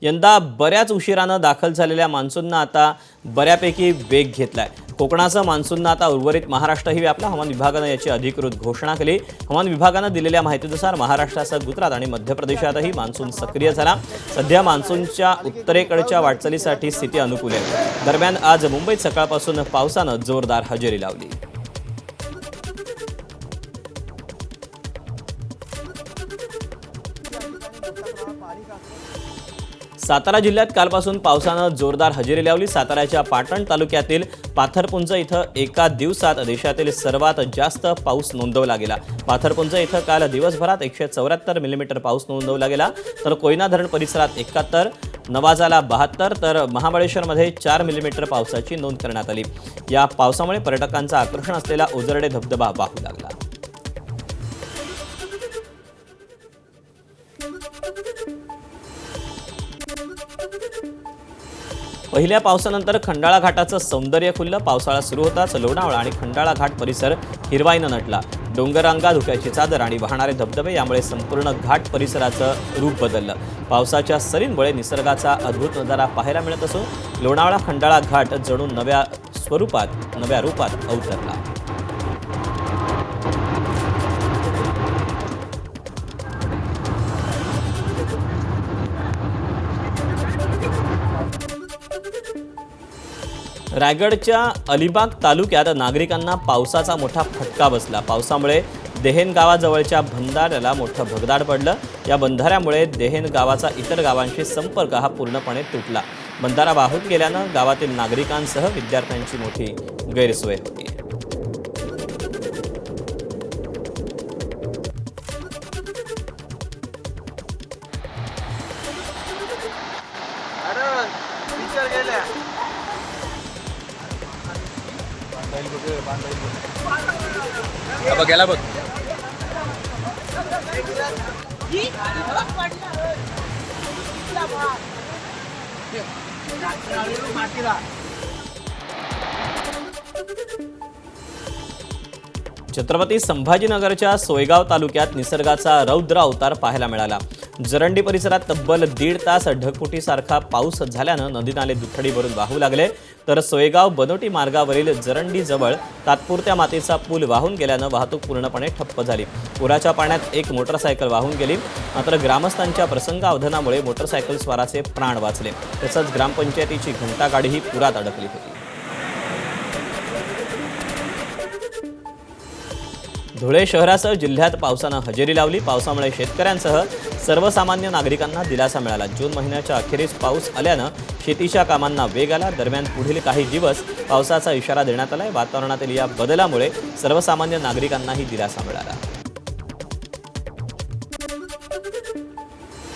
यंदा बऱ्याच उशिरानं दाखल झालेल्या मान्सूननं आता बऱ्यापैकी वेग घेतलाय। कोकणाचं मान्सूननं आता उर्वरित महाराष्ट्रही व्यापला। हवामान विभागानं याची अधिकृत घोषणा केली। हवामान विभागानं दिलेल्या माहितीनुसार महाराष्ट्रासह गुजरात आणि मध्य प्रदेशातही मान्सून सक्रिय झाला। सध्या मान्सूनच्या उत्तरेकडच्या वाटचालीसाठी स्थिती अनुकूल आहे। दरम्यान आज मुंबईत सकाळपासून पावसानं जोरदार हजेरी लावली। सातारा जिल्ह्यात कालपासून पावसानं जोरदार हजेरी लावली। साताऱ्याच्या पाटण तालुक्यातील पाथरपुंज इथं एका दिवसात देशातील सर्वात जास्त पाऊस नोंदवला गेला। पाथरपुंज इथं काल दिवसभरात 174 मिलीमीटर पाऊस नोंदवला गेला, तर कोयना धरण परिसरात 71, नवाजाला 72 तर महाबळेश्वरमध्ये 4 मिलीमीटर पावसाची नोंद करण्यात आली। या पावसामुळे पर्यटकांचं आकर्षण असलेला उजरडे धबधबा वाहू लागला। पहिल्या पावसानंतर खंडाळा घाटाचं सौंदर्य खुललं। पावसाळा सुरू होताच लोणावळा आणि खंडाळा घाट परिसर हिरवाईनं नटला। डोंगररांगा, धुक्याची चादर आणि वाहणारे धबधबे यामुळे संपूर्ण घाट परिसराचं रूप बदललं। पावसाच्या सरींमुळे निसर्गाचा अद्भुत नजारा पाहायला मिळत असून लोणावळा खंडाळा घाट जणू नव्या रूपात अवतरला। रायगडच्या अलिबाग तालुक्यात नागरिकांना पावसाचा मोठा फटका बसला। पावसामुळे देहेन गावाजवळच्या बंधाऱ्याला मोठं भगदाड पडलं। या बंधाऱ्यामुळे देहेन गावाचा इतर गावांशी संपर्क हा पूर्णपणे तुटला। बंधारा वाहून गेल्यानं गावातील नागरिकांसह विद्यार्थ्यांची मोठी गैरसोय होती। गेला बघ। छत्रपती संभाजीनगरच्या सोयगाव तालुक्यात निसर्गाचा रौद्र अवतार पाहायला मिळाला। जरंडी परिसरात तब्बल 1.5 तास ढगफुटीसारखा पाऊस झाल्यानं नदी नाले दुथडी भरून वाहू लागले, तर सोयगाव बनोटी मार्गावरील जरंडी जवळ तात्पुरत्या मातीचा पूल वाहून गेल्यानं वाहतूक पूर्णपणे ठप्प झाली। पुराच्या पाण्यात एक मोटरसायकल वाहून गेली, मात्र ग्रामस्थांच्या प्रसंगावधानामुळे मोटरसायकल स्वाराचे प्राण वाचले। तसंच ग्रामपंचायतीची घंटागाडीही पुरात अडकली होती। धुळे शहरासह जिल्ह्यात पावसानं हजेरी लावली। पावसामुळे शेतकऱ्यांसह सर्वसामान्य नागरिकांना दिलासा मिळाला। जून महिन्याच्या अखेरीस पाऊस आल्यानं शेतीच्या कामांना वेग आला। दरम्यान पुढील काही दिवस पावसाचा इशारा देण्यात आलाय। वातावरणातील या बदलामुळे सर्वसामान्य नागरिकांनाही दिलासा मिळाला।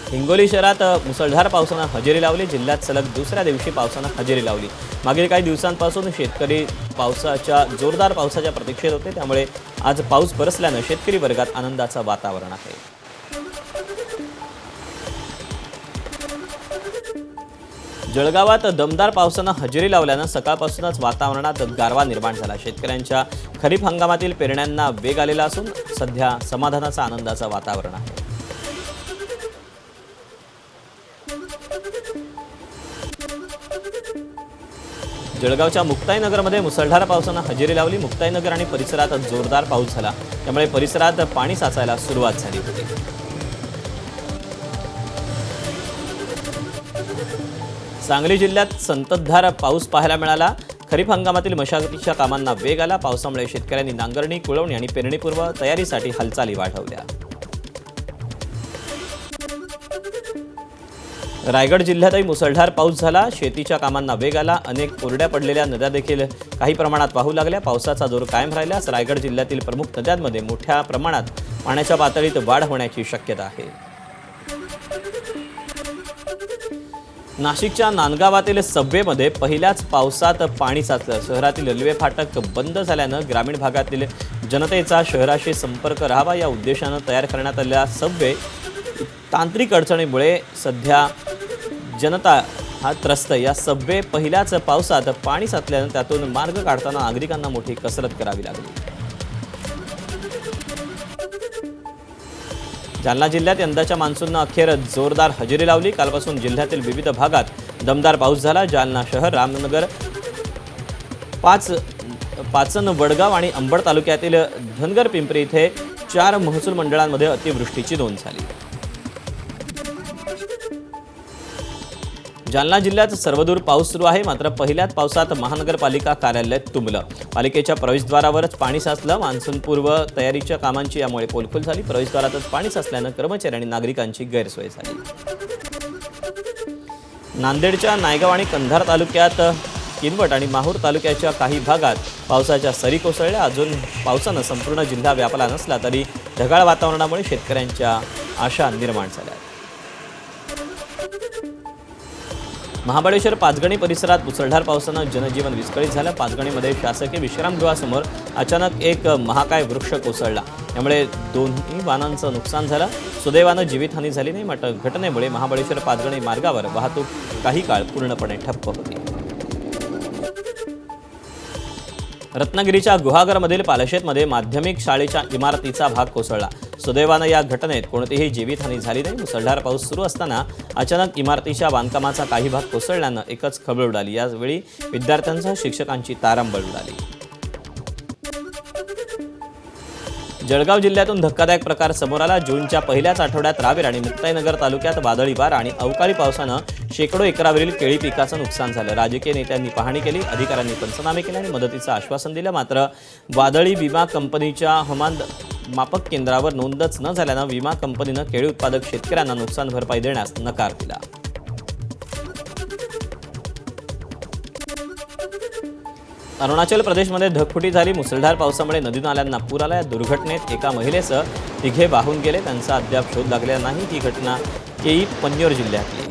हिंगोली शहरात मुसळधार पावसानं हजेरी लावली। जिल्ह्यात सलग दुसऱ्या दिवशी पावसानं हजेरी लावली। मागील काही दिवसांपासून शेतकरी जोरदार पावसाच्या प्रतीक्षेत होते, त्यामुळे आज पाऊस बरसल्यानं शेतकरी वर्गात आनंदाचं वातावरण आहे। जळगावात दमदार पावसानं हजेरी लावल्यानं सकाळपासूनच वातावरणात गारवा निर्माण झाला। शेतकऱ्यांच्या खरीप हंगामातील पेरण्यांना वेग आलेला असून सध्या समाधानाचं आनंदाचं वातावरण आहे। जळगावच्या मुक्ताईनगरमध्ये मुसळधार पावसानं हजेरी लावली। मुक्ताईनगर आणि परिसरात जोरदार पाऊस झाला, त्यामुळे परिसरात पाणी साचायला सुरुवात झाली होती। सांगली जिल्ह्यात संततधार पाऊस पाहायला मिळाला। खरीप हंगामातील मशागतीच्या कामांना वेग आला। पावसामुळे शेतकऱ्यांनी नांगरणी, कुळवणी आणि पेरणीपूर्व तयारीसाठी हालचाली वाढवल्या। रायगड जिल्ह्यातही मुसळधार पाऊस झाला। शेतीच्या कामांना वेग आला। अनेक कोरड्या पडलेल्या नद्या देखील काही प्रमाणात वाहू लागल्या। पावसाचा जोर कायम राहिल्यास रायगड जिल्ह्यातील प्रमुख नद्यांमध्ये मोठ्या प्रमाणात पाण्याच्या पातळीत वाढ होण्याची शक्यता आहे। नाशिकच्या नांदगावातील सबवेमध्ये पहिल्याच पावसात पाणी साचलं। शहरातील रेल्वे फाटक बंद झाल्यानं ग्रामीण भागातील जनतेचा शहराशी संपर्क राहावा या उद्देशानं तयार करण्यात आलेला सबवे तांत्रिक अडचणीमुळे सध्या जनता हा त्रस्त। या सबवे पहिल्याच पावसात पाणी साचल्यानं त्यातून मार्ग काढताना नागरिकांना मोठी कसरत करावी लागली। जालना जिल्ह्यात यंदाच्या मान्सूननं अखेर जोरदार हजेरी लावली. कालपासून जिल्ह्यातील विविध भागात दमदार पाऊस झाला. जालना शहर, रामनगर, पाचन, वडगाव आणि अंबड तालुक्यातील धनगर पिंपरी इथे 4 महसूल मंडळांमध्ये अतिवृष्टीची नोंद झाली. जालना जिल्ह्यात सर्वदूर पाऊस सुरू आहे. मात्र पहिल्याच पावसात महानगरपालिका कार्यालय तुंबलं. पालिकेच्या प्रवेशद्वारावरच पाणी साचलं. मान्सूनपूर्व तयारीच्या कामांची यामुळे पोलखोल झाली. प्रवेशद्वारातच पाणी साचल्यानं कर्मचारी आणि नागरिकांची गैरसोय झाली. नांदेडच्या नायगाव आणि कंधार तालुक्यात, किनवट आणि माहूर तालुक्याच्या काही भागात पावसाच्या सरी कोसळल्या. अजून पावसानं संपूर्ण जिल्हा व्यापला नसला तरी ढगाळ वातावरणामुळे शेतकऱ्यांच्या आशा निर्माण झाल्या. महाबळेश्वर पाचगणी परिसरात मुसळधार पावसानं जनजीवन विस्कळीत झालं. पाचगणीमध्ये शासकीय विश्रामगृहासमोर अचानक एक महाकाय वृक्ष कोसळला. यामुळे दोन्ही वाहनांचं नुकसान झालं. सुदैवानं जीवितहानी झाली नाही. मात्र घटनेमुळे महाबळेश्वर पाचगणी मार्गावर वाहतूक काही काळ पूर्णपणे ठप्प होती. रत्नागिरीच्या गुहागरमधील पालशेतमध्ये माध्यमिक शाळेच्या इमारतीचा भाग कोसळला. सुदैवानं या घटनेत कोणतीही जीवितहानी झाली नाही. मुसळधार पाऊस सुरू असताना अचानक इमारतीच्या बांधकामाचा काही भाग कोसळल्यानं एकच खळबळ उडाली. यावेळी विद्यार्थ्यांसह शिक्षकांची तारांबळ उडाली. जळगाव जिल्ह्यातून धक्कादायक प्रकार समोर आला. जूनच्या पहिल्याच आठवड्यात रावेर आणि मुक्ताईनगर तालुक्यात वादळी वारा आणि अवकाळी पावसानं शेकडो एकरावरील केळी पिकाचं नुकसान झालं. राजकीय नेत्यांनी पाहणी केली, अधिकाऱ्यांनी पंचनामे केले आणि मदतीचं आश्वासन दिलं. मात्र वादळी विमा कंपनीच्या हवामान मापक केंद्रावर नोंदच न झाल्यानं विमा कंपनीनं केळी उत्पादक शेतकऱ्यांना नुकसान भरपाई देण्यास नकार दिला. अरुणाचल प्रदेशमध्ये ढगफुटी झाली. मुसळधार पावसामुळे नदी नाल्यांना पूर आला. या दुर्घटनेत एका महिलेसह 3 वाहून गेले. त्यांचा अद्याप शोध लागलेला नाही. ही घटना केई पन्योर जिल्ह्यातली.